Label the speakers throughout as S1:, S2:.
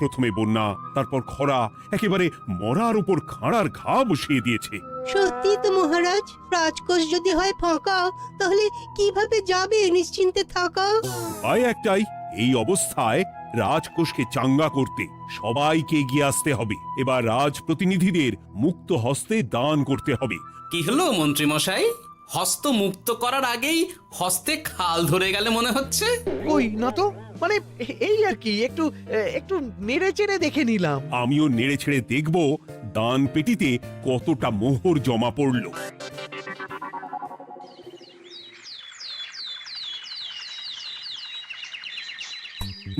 S1: প্রথমে বন্যা, তারপর খরা, একেবারে মরার উপর খাঁড়ার ঘা বসিয়ে দিয়েছে।
S2: সত্যি তো মহারাজ, রাজকোষ যদি হয় ফাঁকা, তাহলে কিভাবে যাবে নিশ্চিন্তে থাকা?
S1: উপায় একটাই, এই অবস্থায় রাজকোষকে চাঙ্গা করতে সবাইকে এগিয়ে আসতে হবে। এবার রাজপ্রতিনিধিদের মুক্ত হস্তে দান করতে হবে।
S3: কি হলো মন্ত্রী মশাই, হস্ত মুক্ত করার আগেই হস্তে খাল ধরে গেলে মনে হচ্ছে।
S4: ওই না তো, মানে এই আর কি, একটু একটু নেড়ে চেড়ে দেখে নিলাম।
S1: আমিও নেড়ে ছেড়ে দেখব দান পেটিতে কতটা মোহর জমা পড়ল।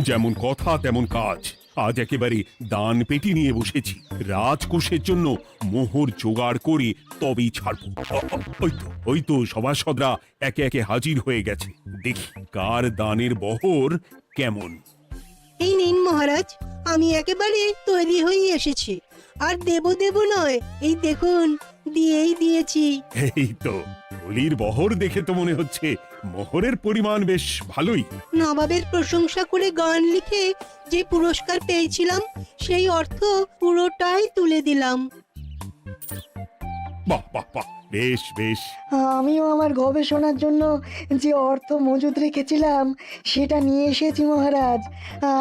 S1: যেমন কথা তেমন কাজ, আজ একেবারে দান পেটি নিয়ে বসেছি। রাজকোষের জন্য মোহর জোগাড় করে তবেই ছাড়বো। ওই তো সভাসদরা একে একে হাজির হয়ে গেছে। দেখি কার দানের বহর কেমন।
S2: এই নিন মহারাজ, আমি একেবারে তৈরি হয়ে এসেছি। আর দেব দেব নয়, এই দেখুন দিয়েই দিয়েছি।
S1: এই তো থলির বহর দেখে তো মনে হচ্ছে মোহরের পরিমাণ বেশ ভালোই।
S2: নবাবের প্রশংসা করে গান লিখে যে পুরস্কার পেয়েছিলাম, সেই অর্থ পুরোটাই তুলে দিলাম।
S1: বাহ বাহ বাহ, বেশ বেশ।
S5: আমিও আমার গবেষণার জন্য যে অর্থ মজুদ রেখেছিলাম সেটা নিয়ে এসেছি মহারাজ।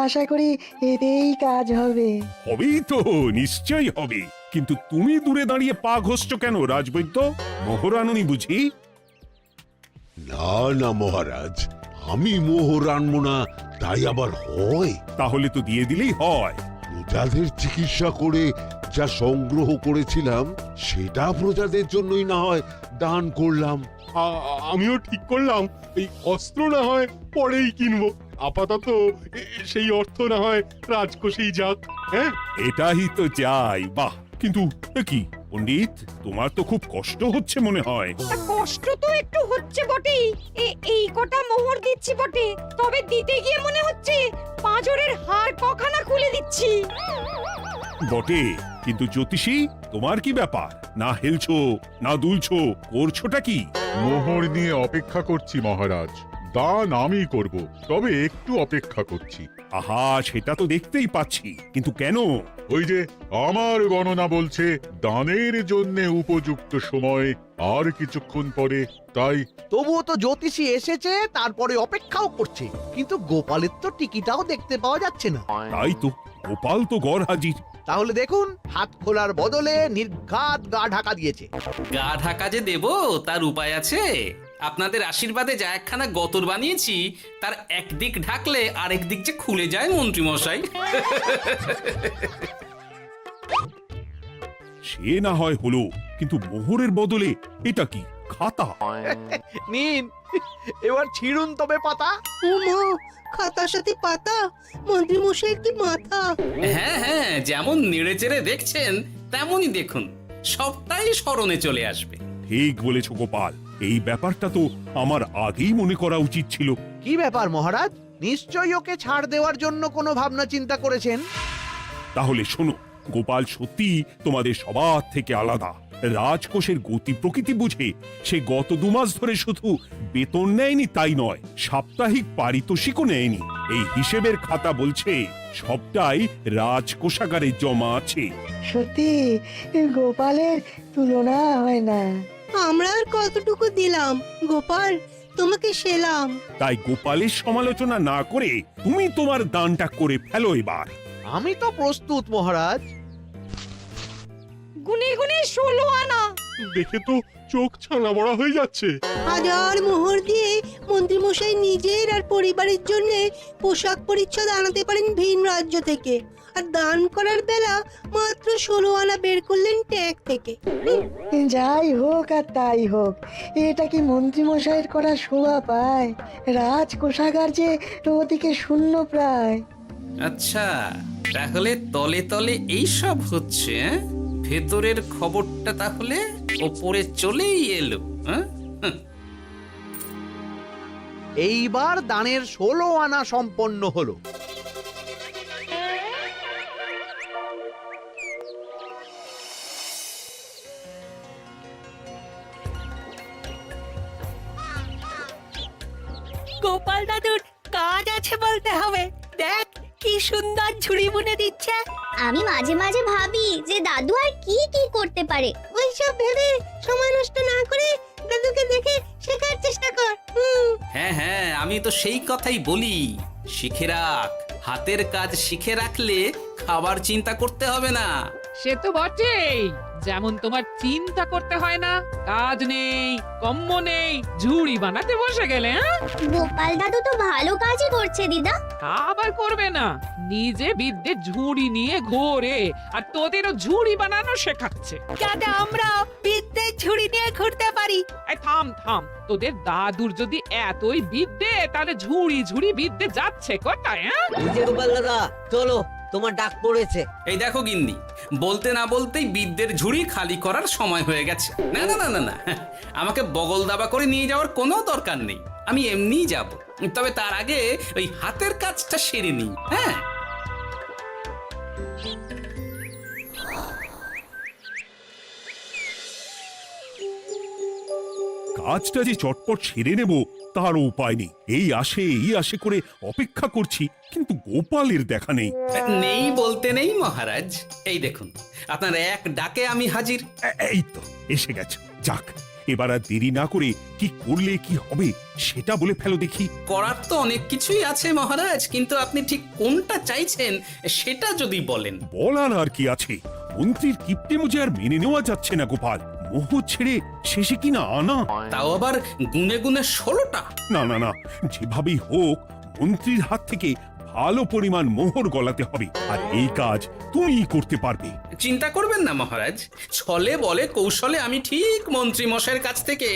S5: আশা করি এতেই কাজ হবে।
S1: হবেই তো, নিশ্চয়ই হবে। কিন্তু তুমি দূরে দাঁড়িয়ে পা ঘষছো কেন রাজবৈদ্য? মোহর আনুনি বুঝি?
S6: না না মহারাজ, আমি মোহর আনবো না তাই আবার হয়?
S1: তাহলে তো দিয়ে দিলেই হয়।
S6: প্রজাদের চিকিৎসা করে যা সংগ্রহ করেছিলাম সেটা প্রজাদের জন্যই না হয় দান করলাম।
S7: আমিও ঠিক করলাম এই অস্ত্র না হয় পরেই কিনবো, আপাতত সেই অর্থ না হয় রাজকোষেই যাক। হ্যাঁ,
S1: এটাই তো চাই। বাহ, কিন্তু কি পণ্ডিত, তোমার তো খুব কষ্ট হচ্ছে মনে হয়।
S8: কষ্ট তো একটু হচ্ছে বটেই। এই কটা মোহর দিচ্ছি বটে, তবে দিতে গিয়ে মনে হচ্ছে পাঁজরের হাড় কখানা খুলে দিচ্ছি।
S1: বটে, কিন্তু জ্যোতিষী তোমার কি ব্যাপার? না হেলছো না দুলছো, করছোটা কি?
S7: মোহর নিয়ে অপেক্ষা করছি মহারাজ, দান আমি করব, তবে একটু অপেক্ষা করছি।
S1: আহা, সেটা তো দেখতেই পাচ্ছি, কিন্তু কেন?
S7: ওই যে আমার গণনা বলছে দানের জন্য উপযুক্ত সময় আর কিছুক্ষণ পরে, তাই।
S4: তবুও তো জ্যোতিষী এসেছে, তারপরে অপেক্ষাও করছে, কিন্তু গোপালের তো টিকিটাও দেখতে পাওয়া যাচ্ছে না।
S1: তাই তো, গোপাল তো গড় হাজির।
S4: তাহলে দেখুন, হাত খোলার বদলে নির্ঘাত গা ঢাকা দিয়েছে।
S3: গা ঢাকা যে দেব তার উপায় আছে। আপনাদের আশীর্বাদে যা একখানা গতর বানিয়েছি, তার একদিক ঢাকলে আরেক দিক যে খুলে যায় মন্ত্রী মশাই।
S1: সে না হয় হলো, কিন্তু মোহরের বদলে এটা কি? খাতা?
S4: নিন, এবার ছিড়ুন তবে পাতা।
S2: ও মা, খাতার সাথে পাতা! মন্ত্রী মশাইয়ের কি মাথা!
S3: হ্যাঁ হ্যাঁ, যেমন নেড়ে চেড়ে দেখছেন তেমনই দেখুন, সবটাই স্মরণে চলে আসবে।
S1: ঠিক বলেছ গোপাল, এই ব্যাপারটা তো আমার আগেই মনে করা উচিত ছিল।
S4: কি ব্যাপার মহারাজ, নিশ্চয়ই ওকে ছাড় দেওয়ার জন্য কোনো ভাবনা চিন্তা করেছেন।
S1: তাহলে শোনো, গোপাল সত্যি তোমাদের সবার থেকে আলাদা। রাজকোষের গতি প্রকৃতি বুঝে সে গত 2 মাস ধরে শুধু বেতন নেয়নি তাই নয়, সাপ্তাহিক পারিতোষিকও নেয়নি। এই হিসেবের খাতা বলছে সবটাই রাজকোষাগারে জমা আছে।
S5: সত্যি গোপালের তুলনা হয় না।
S2: আমরা আর কতটুকু দিলাম গোপাল, তোমাকে সেলাম।
S1: তাই গোপালের সমালোচনা না করে তুমি তোমার দানটা করে ফেলো এবার।
S4: আমি তো প্রস্তুত মহারাজ।
S8: গুনে গুনে 16 আনা।
S7: দেখে তো চোখ ছানা বড়া হয়ে যাচ্ছে।
S2: হাজার মোহর দিয়ে মন্ত্রী মশাই নিজের আর পরিবারের জন্য পোশাক পরিচ্ছদ আনাতে পারেন ভিন রাজ্য থেকে, আর দান করার বেলা মাত্র 16 আনা বের করলেন ট্যাগ থেকে।
S5: যাই হোক আর তাই হোক, এটা কি মন্ত্রীমশাইয়ের করা শোভা পায়? রাজকোষাগার যে ওদিকে শূন্য প্রায়।
S3: আচ্ছা, তাহলে তলে তলে এই সব হচ্ছে, ভেতরের খবরটা তাহলে ওপরে চলেই এলো।
S4: এইবার দানের 16 আনা সম্পন্ন হলো।
S8: গোপাল দাদুর কাজ আছে বলতে হবে। দেখ কি
S2: সুন্দর ঝুড়ি বুনে দিচ্ছে।
S9: আমি মাঝে মাঝে ভাবি যে দাদু আর কি কি করতে পারে।
S2: ওইসব ভেবে সময় নষ্ট না করে দাদুকে দেখে শেখার চেষ্টা কর।
S3: হ্যাঁ হ্যাঁ, আমি তো সেই কথাই বলি, শিখে রাখ। হাতের কাজ শিখে রাখলে খাবার চিন্তা করতে হবে না।
S10: সে তো বটেই, যেমন তোমার চিন্তা করতে হয় না, কাজ নেই, কম্ম নেই, ঝুড়ি বানাতে বসে গেলে। হ্যাঁ,
S9: গোপাল দাদু তো ভালো কাজই করছে দিদা।
S10: তা আবার করবে না, নিজে বিদ্যে ঝুড়ি নিয়ে ঘোরে আর তোদেরও ঝুড়ি বানানো শেখাচ্ছে।
S2: যাতে আমরা বিদ্যে ঝুড়ি নিয়ে ঘুরতে পারি।
S10: এই থাম থাম, তোদের দাদুর যদি এতই বিদ্যে, তাহলে ঝুড়ি ঝুড়ি বিদ্যে যাচ্ছে কোথায়? হ্যাঁ,
S11: গোপাল দাদা চলো, তোমার ডাক পড়েছে।
S3: এই দেখো গিন্নি, বলতে না বলতেই বিদ্যের ঝুড়ি খালি করার সময় হয়ে গেছে। না না না না না, আমাকে বগল দাবা করে নিয়ে যাওয়ার কোনো দরকার নেই, আমি এমনিই যাব। তবে তার আগে ওই হাতের কাজটা সেরে নিই। হ্যাঁ,
S1: কাজটা যে চটপট সেরে নেব তারও উপায় নেই। এই আসে করে অপেক্ষা করছি, কিন্তু গোপালের দেখা নেই।
S3: নেই বলতে নেই মহারাজ, এই দেখুন আপনার এক ডাকে আমি হাজির।
S1: এই তো এসে গেছে। যাক, এবার আর দেরি না করে কি করলে কি হবে সেটা বলে ফেলো দেখি।
S3: করার তো অনেক কিছুই আছে মহারাজ, কিন্তু আপনি ঠিক কোনটা চাইছেন সেটা যদি বলেন।
S1: বলার আর কি আছে, মন্ত্রীর কিপ্টে মুজে আর মেনে নেওয়া যাচ্ছে না গোপাল। মোহ ছেড়ে শেষে কিনা আনা,
S3: তাও আবার গুনে গুনে 16টা।
S1: না না না, যেভাবেই হোক মন্ত্রীর হাত থেকে ভালো পরিমাণ মোহর গলাতে হবে, আর এই কাজ তুমিই করতে পারবে।
S3: চিন্তা করবেন না মহারাজ, ছলে বলে কৌশলে আমি ঠিক মন্ত্রী মশাইয়ের কাছ থেকে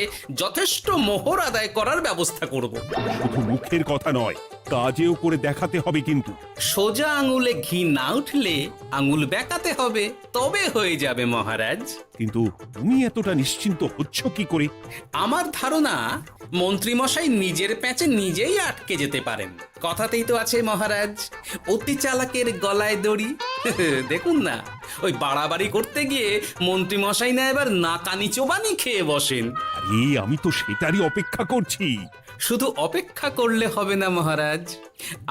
S3: যথেষ্ট মোহর আদায় করার ব্যবস্থা করব।
S1: শুধু মুখের কথা নয়, কাজেও করে দেখাতে হবে কিন্তু।
S3: সোজা আঙুলে ঘি না উঠলে আঙুল বেঁকাতে হবে, তবে হয়ে যাবে মহারাজ।
S1: কিন্তু তুমি এতটা নিশ্চিন্ত হচ্ছ কি করে?
S3: আমার ধারণা মন্ত্রীমশাই নিজের প্যাঁচে নিজেই আটকে যেতে পারেন। কথাতেই তো আছে মহারাজ, অতি চালাকের গলায় দড়ি। দেখুন না, ওই বাড়াবাড়ি করতে গিয়ে মন্ত্রীমশাই না এবার নাকানি চোবানি খেয়ে বসেন।
S1: আরে আমি তো সেটারই অপেক্ষা করছি।
S3: শুধু অপেক্ষা করলে হবে না মহারাজ,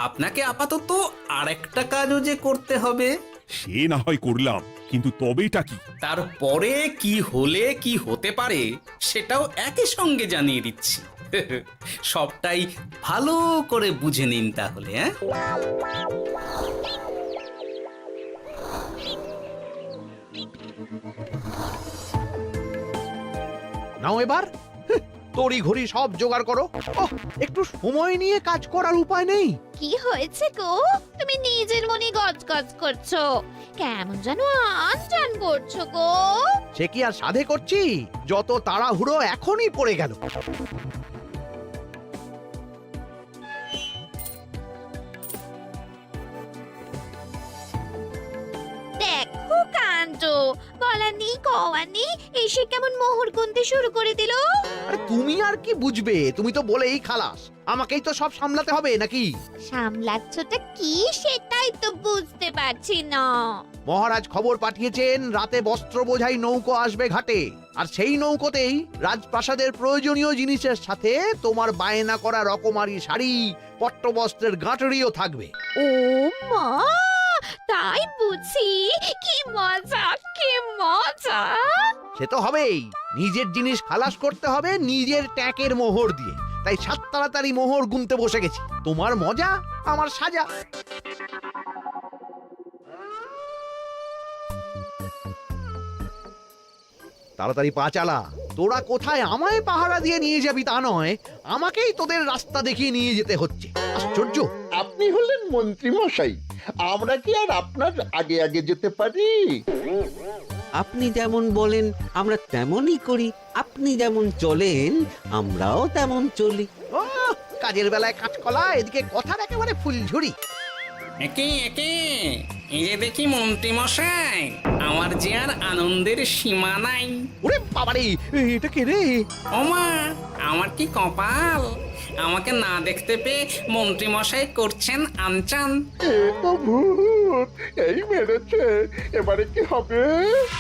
S3: আপনাকে আপাতত আরেকটা কাজও যে করতে হবে।
S1: সে না হয় করলাম, কিন্তু তবেটা কি?
S3: তারপরে কি হলে কি হতে পারে সেটাও একই সঙ্গে জানিয়ে দিচ্ছি। সবটাই ভালো করে বুঝে নিন তাহলে। হ্যাঁ,
S4: নাও এবার তড়ি ঘড়ি সব জোগাড় করো। ওহ, একটু সময় নিয়ে কাজ করার উপায় নেই?
S9: কি হয়েছে গো, তুমি নিজের মনে গজগজ করছো, কেমন যেন আনজান করছো গো।
S4: সে কি আর সাধে করছি, যত তাড়াহুড়ো এখনই পড়ে গেল।
S9: দেখো কাণ্ড, বলা নেই কওয়া নেই, এসে কেমন মোহর গুনতে শুরু করে দিল।
S4: আরে তুমি আর কি বুঝবে, তুমি তো বলেই খালাস, আমাকেই তো সব সামলাতে হবে নাকি?
S9: সামলাচ্ছটা কি সেটাই তো বুঝতে পারছি না।
S4: মহারাজ খবর পাঠিয়েছেন রাতে বস্ত্র বোঝাই নৌকো আসবে ঘাটে, আর সেই নৌকোতেই রাজপ্রাসাদের প্রয়োজনীয় জিনিসের সাথে তোমার বায়না করা রকমারি শাড়ি, পট্টবস্ত্রের গাঁটরিও থাকবে।
S9: ও মা, তাই বুঝি, কি মজা কি মজা।
S4: সে তো হবেই, নিজের জিনিস খালাস করতে হবে নিজের ট্যাঁকের মোহর দিয়ে, তাই সাত তাড়াতাড়ি মোহর গুনতে বসে গেছি। তোমার মজা আমার সাজা। তাড়াতাড়ি পা চালা, তোরা কোথায় আমায় পাহারা দিয়ে নিয়ে যাবি তা নয়, আমাকেই তোদের রাস্তা দেখিয়ে নিয়ে যেতে হচ্ছে। আশ্চর্য।
S12: আপনি হলেন মন্ত্রী মশাই, আমরা কি আর আপনার আগে আগে যেতে পারি?
S11: আপনি যেমন বলেন আমরা তেমনই করি, আপনি যেমন চলেন আমরাও তেমন চলি।
S4: ও, কাজের বেলায় কাঁচকলা, এদিকে কথার একেবারে ফুলঝুরি।
S3: একে একে এই যে দেখি মন্ত্রী মশাই, আমার যে আর আনন্দের সীমা নাই।
S4: ওরে বাবারে, এটা কে রে?
S3: ওমা, আমার কি কপাল, আমাকে না দেখতে পেয়ে মন্ত্রী মশাই করছেন আনচান।
S12: এ তো ভূত, এই মেরেছে, এবারে কি হবে?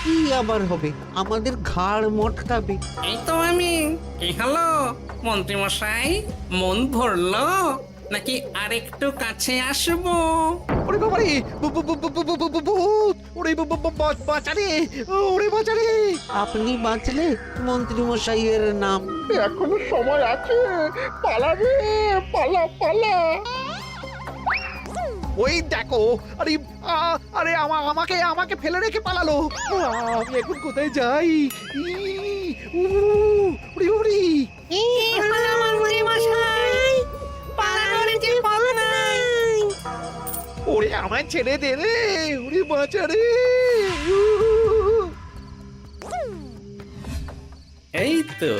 S11: কি আবার হবে, আমাদের ঘাড় মটকাবে।
S3: এই তো আমি। কি হলো মন্ত্রী মশাই, মন ভরলো? নাকি আরেকটু কাছে আসবো?
S4: ওরে বাবারে, ভূত! ওরে বাঁচারে, ওরে বাঁচারে!
S11: আপনি বাঁচলে মন্ত্রী মশাইয়ের নাম।
S12: এখনো সময় আছে, পালাবে, পালা পালা।
S4: ওই দেখো, আরে আরে আমাকে আমাকে ফেলে রেখে পালালো। আমি এখন কোথায় যাই? উড়ি উড়ি। ওরে আমায় ছেড়ে দে রে, উড়ি বাঁচা রে।
S3: এই তো,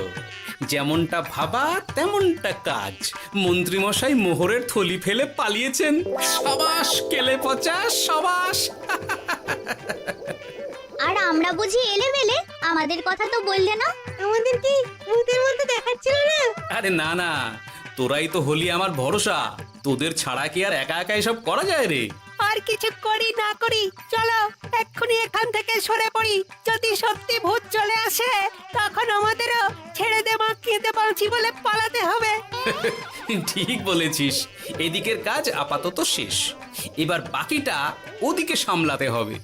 S3: যেমনটা ভাবা তেমনটা কাজ। মন্ত্রী মশাই মোহরের থলি ফেলে পালিয়েছেন। সাবাস কেলে পচা, সাবাস।
S9: আর আমরা বুঝি এলেমেলে, আমাদের কথা তো বললে না।
S2: আমাদের কি ভূতের মতো দেখাচ্ছিল না?
S3: আরে না না, তোরাই তো হলি আমার ভরসা। তোদের ছাড়া কি আর একা একা এসব করা যায় রে?
S2: আর কিছু করি না করি, চলো এক্ষুনি এখান থেকে সরে পড়ি। যদি সত্যি ভূত চলে আসে, তখন আমাদেরও ছেড়ে দে মাখিয়ে বাঁচি বলে পালাতে হবে।
S3: ঠিক বলেছিস। এদিকের কাজ আপাতত শেষ, এবার বাকিটা ওদিকে সামলাতে হবে।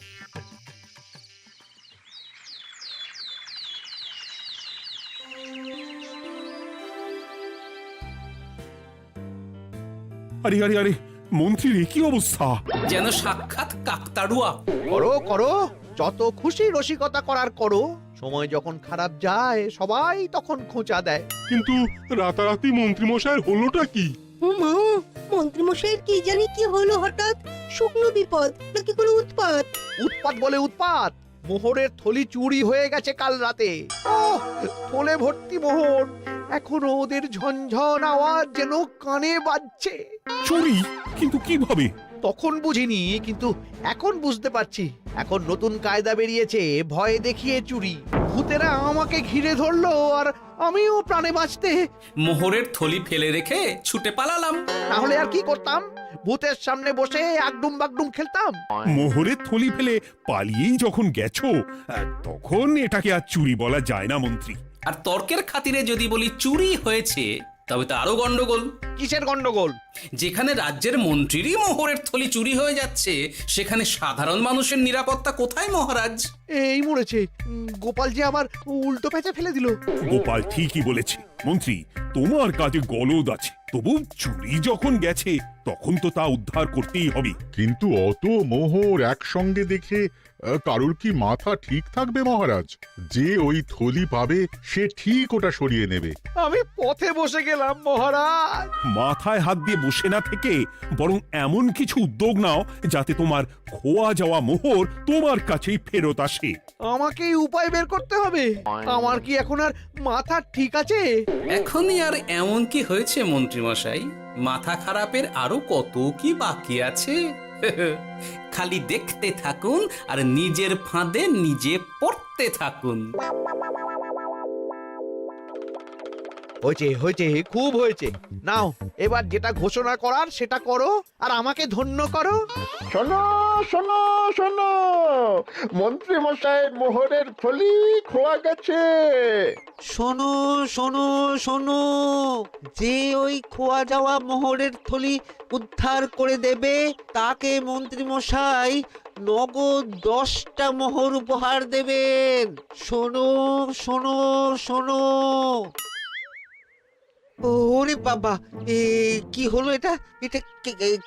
S1: আরে আরে আরে, মন্ত্রীর এ কি অবস্থা?
S3: যেন সাক্ষাৎ কাকতাড়ুয়া।
S4: করো করো, যত খুশি রসিকতা করার করো। সময় যখন খারাপ যায় সবাই তখন খোঁচা দেয়।
S7: কিন্তু রাতারাতি মন্ত্রী মশাইয়ের হলোটা কি?
S2: মন্ত্রীমশাইয়ের কি জানি কি হলো হঠাৎ? শুকনো বিপদ নাকি কোনো উৎপাত?
S4: উৎপাত বলে উৎপাত। মোহরের থলি চুরি হয়ে গেছে কাল রাতে। ওহ, থলে ভর্তি মোহর। এখনো ওদের ঝনঝন আওয়াজ যেন কানে বাজছে।
S1: চুরি? কিন্তু কিভাবে?
S4: তখন বুঝিনি, কিন্তু এখন বুঝতে পারছি। এখন নতুন কায়দা বেরিয়েছে, ভয় দেখিয়ে চুরি। ভূতেরা আমাকে ঘিরে ধরলো আর আমিও প্রাণে বাঁচতে
S3: মোহরের থলি ফেলে রেখে ছুটে পালালাম।
S4: না হলে আর কি করতাম? ভূতের সামনে বসে আগডুম বাগডুম খেলতাম।
S1: মোহরের থলি ফেলে পালিয়েই যখন গেছো, তখন এটাকে আর চুরি বলা যায় না মন্ত্রী।
S3: আর তর্কের খাতিরে যদি বলি চুরি হয়েছে, তবে তো আরো গন্ডগোল।
S4: কিসের গন্ডগোল?
S3: যেখানে রাজ্যের মন্ত্রীরই মোহরের থলি চুরি হয়ে যাচ্ছে, সেখানে সাধারণ মানুষের নিরাপত্তা কোথায় মহারাজ?
S4: এই মরেছে, গোপাল যে আবার উল্টো প্যাঁচে ফেলে দিল।
S1: গোপাল ঠিকই বলেছে মন্ত্রী, তোমার কাজে গলদ আছে। তবু চুরি যখন গেছে, তখন তো তা উদ্ধার করতেই হবে।
S13: কিন্তু অত মোহর একসঙ্গে দেখে কারোর কি মাথা ঠিক থাকবে মহারাজ? যে ওই থলি পাবে সে ঠিক ওটা সরিয়ে নেবে।
S4: আমি পথে বসে গেলাম মহারাজ।
S1: মাথায় হাত দিয়ে বসে না থেকে বরং এমন কিছু উদ্যোগ নাও যাতে তোমার খোয়া যাওয়া মোহর তোমার কাছেই ফেরত আসে।
S4: আমাকে উপায় বের করতে হবে। আমার কি এখন আর মাথা ঠিক আছে?
S3: এখনই আর এমন কি হয়েছে মন্ত্রী মশাই? মাথা খারাপের আরো কত কি বাকি আছে। খালি দেখতে থাকুন আর নিজের ফাঁদে নিজে পড়তে থাকুন।
S4: হয়েছে হয়েছে, খুব হয়েছে। নাও এবার যেটা ঘোষণা করার সেটা করো আর আমাকে ধন্য করো।
S12: শোনো শোনো শোনো, মন্ত্রী মশাইয়ের মোহরের থলি খোয়া গেছে।
S11: শোনো শোনো শোনো, যে ওই খোয়া যাওয়া মোহরের থলি উদ্ধার করে দেবে তাকে মন্ত্রী মশাই নগদ 10টা মোহর উপহার দেবেন। শোনো শোনো শোনো। ওরে বাবা, কি হলো এটা? এটা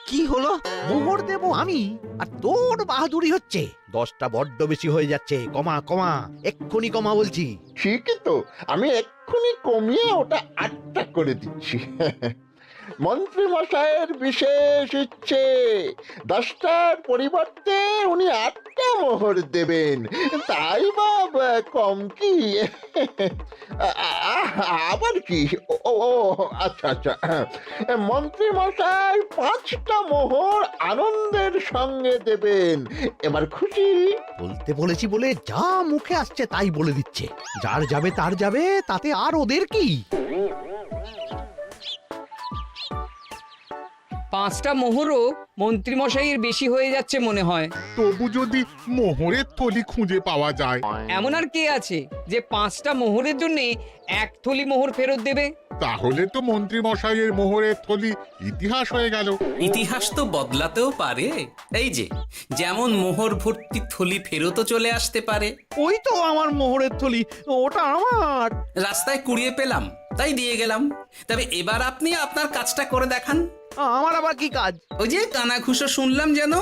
S11: কি হলো?
S4: মোহর দেব আমি আর তোর বাহাদুরি হচ্ছে। 10টা বড্ড বেশি হয়ে যাচ্ছে। কমা কমা, এক্ষুনি কমা বলছি।
S12: ঠিকই তো, আমি এক্ষুনি কমিয়ে ওটা 8টা করে দিচ্ছি। মন্ত্রী মশাইয়ের বিশেষ ইচ্ছে, 10টার পরিবর্তে উনি 8টা মোহর দেবেন। তাই বা কম কি? আবার কি? ও আচ্ছা আচ্ছা, মন্ত্রী মশাই 5টা মোহর আনন্দের সঙ্গে দেবেন। এবার খুশি?
S4: বলতে বলেছি বলে যা মুখে আসছে তাই বলে দিচ্ছে। যার যাবে তার যাবে, তাতে আর ওদের কি?
S14: 5টা মোহরও মন্ত্রীমশাইয়ের বেশি হয়ে যাচ্ছে মনে হয়।
S13: তবু যদি মোহরের থলি খুঁজে পাওয়া যায়।
S14: এমন আর কে আছে যে 5টা মোহরের জন্য 1 থলি মোহর ফেরত দেবে?
S13: তাহলে তো মন্ত্রী মশাইয়ের মোহরের থলি ইতিহাস হয়ে গেল।
S3: ইতিহাস তো বদলাতেও পারে। এই যে যেমন মোহর ভর্তি থলি ফেরতও চলে আসতে পারে।
S4: ওই তো আমার মোহরের থলি, ওটা আমার।
S3: রাস্তায় কুড়িয়ে পেলাম তাই দিয়ে গেলাম। তবে এবার আপনি আপনার কাজটা করে দেখান।
S4: আমার আবার কি কাজ?
S3: ওই যে কানাঘুষো শুনলাম যেন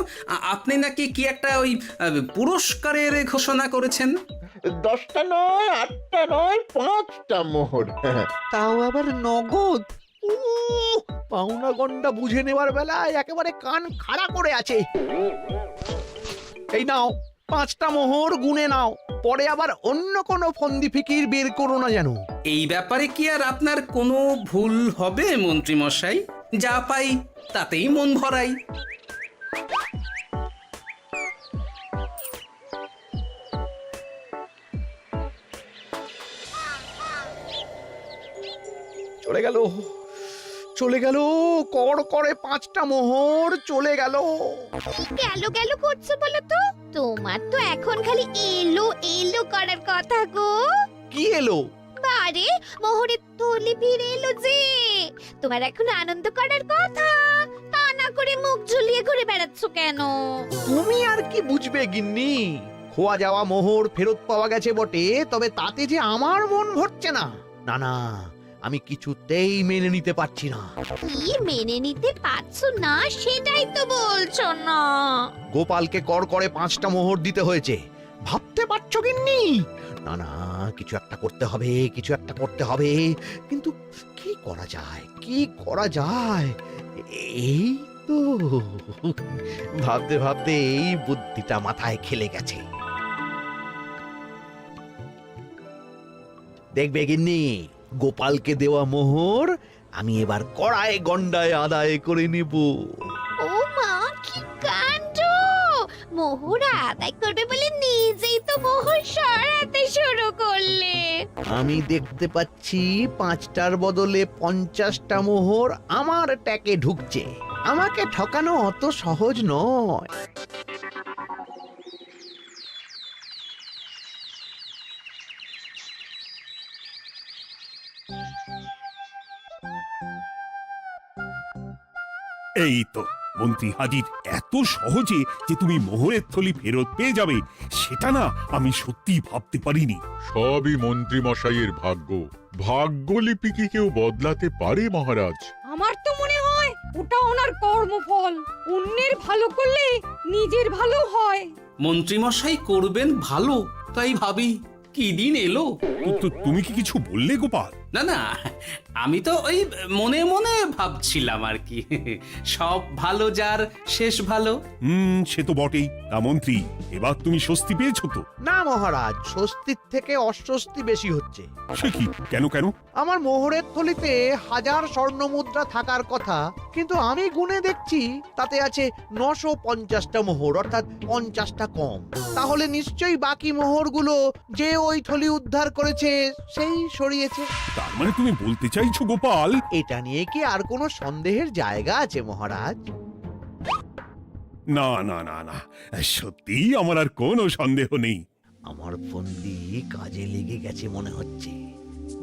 S3: আপনি নাকি কি একটা ওই পুরস্কারের ঘোষণা করেছেন।
S12: 10টা নয়, 8টা নয়, 5টা মোহর।
S11: তাও আবার নগদ।
S4: পাওনা গন্ডা বুঝে নেবার বেলায় একেবারে কান খাড়া করে আছে। এই নাও 5টা মোহর, গুনে নাও, পরে আবার অন্য কোনো ফন্দি ফিকির বের করো না যেন।
S3: এই ব্যাপারে কি আর আপনার কোনো ভুল হবে মন্ত্রী মশাই? যা পাই তাতেই মন ভরাই।
S4: চলে গেল, চলে গেল, কর করে 5টা মোহর চলে গেল।
S9: গেল গেল করছো বলো তো? তোমার তো এখন খালি এলো এলো করার কথা গো।
S4: কি এলো?
S9: বারে মোহরের থলি ফিরে এলো যে। তোমার এখন আনন্দ করার কথা, তা না করে মুখ ঝুলিয়ে ঘুরে বেড়াচ্ছ কেন?
S4: তুমি আর কি বুঝবে গিন্নি? খোয়া যাওয়া মোহর ফেরত পাওয়া গেছে বটে, তবে তাতে যে আমার মন ভরছে না। না না, আমি কিছুতেই মেনে নিতে পারছি না।
S9: কি মেনে নিতে পারছো না সেটাই তো বলছো না।
S4: গোপালকে কর করে 5টা মোহর দিতে হয়েছে, ভাবতে পারছো গিন্নি? না না, কিছু একটা করতে হবে, কিছু একটা করতে হবে। কিন্তু কি করা যায়, কি করা যায়? এই তো ভাবতে ভাবতে এই বুদ্ধিটা মাথায় খেলে গেছে। দেখবে গিন্নি, গোপালকে দেওয়া মোহর আমি এবার কড়ায় গন্ডায় আদায় করে নেব।
S9: ও মা, কি কাণ্ড! মোহর আদায় করবে বলে নিজেই তো মোহর সরাতে শুরু করলে।
S4: আমি দেখতে পাচ্ছি 5টার বদলে 50টা মোহর আমার ট্যাকে ঢুকছে। আমাকে ঠকানো অত সহজ নয়।
S1: এই তো মন্ত্রী হাজির। এত সহজে যে তুমি মোহরের থলি ফেরত পেয়ে যাবে সেটা না আমি সত্যি ভাবতে পারিনি।
S13: সবই মন্ত্রী মশাইয়ের ভাগ্য। ভাগ্যলিপি কি কেউ বদলাতে পারে মহারাজ?
S8: আমার তো মনে হয় ওটা ওনার কর্মফল। অন্যের ভালো করলে নিজের ভালো হয়।
S3: মন্ত্রী মশাই করবেন ভালো, তাই ভাবি কি দিন এলো।
S1: তো তুমি কি কিছু বললে গোপাল?
S3: না না, আমি তো ওই মনে মনে ভাবছিলাম আর কি। সব ভালো যার শেষ ভালো।
S1: সে তো বটেই। তা মন্ত্রী, এবার তুমি স্বস্তি পেয়েছো তো?
S4: না মহারাজ, স্বস্তির থেকে অস্বস্তি বেশি হচ্ছে।
S1: সে কি? কেন কেন?
S4: আমার মোহরের থলিতে 1000 স্বর্ণ মুদ্রা থাকার কথা, কিন্তু আমি গুনে দেখছি তাতে আছে 950টা মোহর, অর্থাৎ 50টা কম। তাহলে নিশ্চয়ই বাকি মোহরগুলো যে ওই থলি উদ্ধার করেছে সেই সরিয়েছে।
S1: তার মানে তুমি বলতে চাইছো গোপাল?
S4: এটা নিয়ে কি আর কোনো সন্দেহের জায়গা আছে মহারাজ?
S1: না না না না, সত্যি আমার আর কোনো সন্দেহ নেই।
S4: আমার ফন্দি কাজে লেগে গেছে মনে হচ্ছে।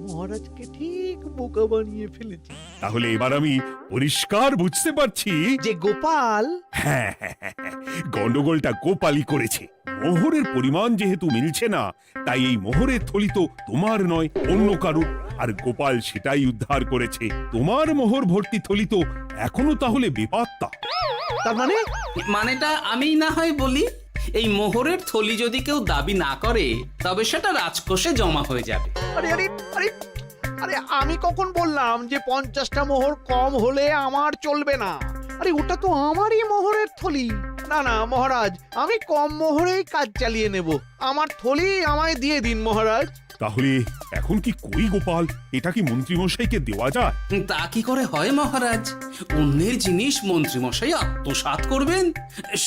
S4: মহারাজকে ঠিক বোকা বানিয়ে ফেলেছি।
S1: তাহলে এবার আমি পরিষ্কার বুঝতে পারছি
S4: যে গোপাল,
S1: হ্যাঁ, গন্ডগোলটা গোপালই করেছে। মোহরের পরিমাণ যেহেতু মিলছে না, তাই এই মোহরের থলি তো তোমার নয়, অন্য কারুর। আর গোপাল সেটাই উদ্ধার করেছে। তোমার মোহর ভর্তি থলি তো এখনো তাহলে বেপাত্তা।
S4: তার মানে?
S3: মানেটা আমি না হয় বলি, এই মোহরের থলি যদি কেউ দাবি না করে তবে সেটা রাজকোষে জমা হয়ে যাবে।
S4: আরে আরে আরে আরে, আমি কখন বললাম যে 50টা মোহর কম হলে আমার চলবে না? আরে ওটা তো আমারই মোহরের থলি। না না মহারাজ, আমি কম মোহরেই কাজ চালিয়ে নেব। আমার থলি আমায় দিয়ে দিন মহারাজ।
S1: তাহলে এখন কি করি গোপাল? এটা কি মন্ত্রীমশাইকে দেওয়া যায়?
S3: তা কি করে হয় মহারাজ? অন্যের জিনিস মন্ত্রীমশাই আত্মসাৎ করবেন,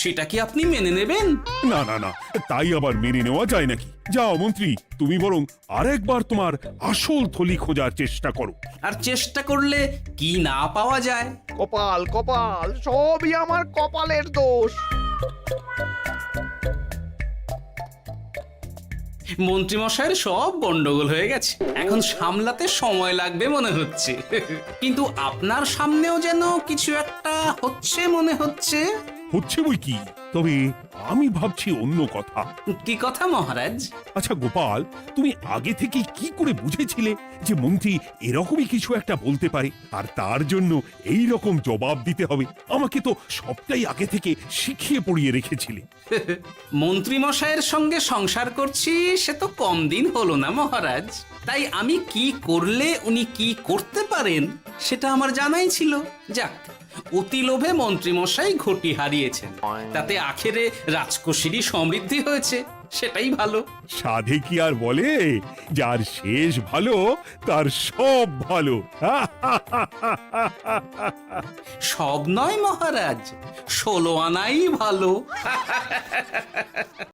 S3: সেটা কি আপনি মেনে নেবেন?
S1: না না না, তাই আবার মেনে নেওয়া যায় নাকি? যাও মন্ত্রী, তুমি বরং আরেকবার তোমার আসল থলি খোঁজার চেষ্টা করো।
S3: আর চেষ্টা করলে কি না পাওয়া যায়?
S4: কপাল কপাল, সবই আমার কপালের দোষ।
S3: মন্ত্রীমশাইয়ের সব গন্ডগোল হয়ে গেছে, এখন সামলাতে সময় লাগবে মনে হচ্ছে। কিন্তু আপনার সামনেও যেন কিছু একটা হচ্ছে মনে হচ্ছে।
S1: হচ্ছে বই কি, তবে আমি ভাবছি অন্য কথা।
S3: কি কথা মহারাজ?
S1: আচ্ছা গোপাল, তুমি আগে থেকে কি করে বুঝেছিলে যে মন্ত্রী এরকমই কিছু একটা বলতে পারে, আর তার জন্য এই রকম জবাব দিতে হবে? আমাকে তো সবটাই আগে থেকে শিখিয়ে পড়িয়ে রেখেছিলে।
S3: মন্ত্রীমশাইয়ের সঙ্গে সংসার করছি সে তো কম দিন হলো না মহারাজ, তাই আমি কি করলে উনি কি করতে পারেন সেটা আমার জানাই ছিল। যাক, অতি লোভে মন্ত্রীমশাই ঘটি হারিয়েছেন, তাতে আখেরে রাজকোষেরই সমৃদ্ধি হয়েছে, সেটাই ভালো।
S1: সাধে কি আর বলে, যার শেষ ভালো তার সব ভালো।
S3: সব নয় মহারাজ, 16 আনাই ভালো।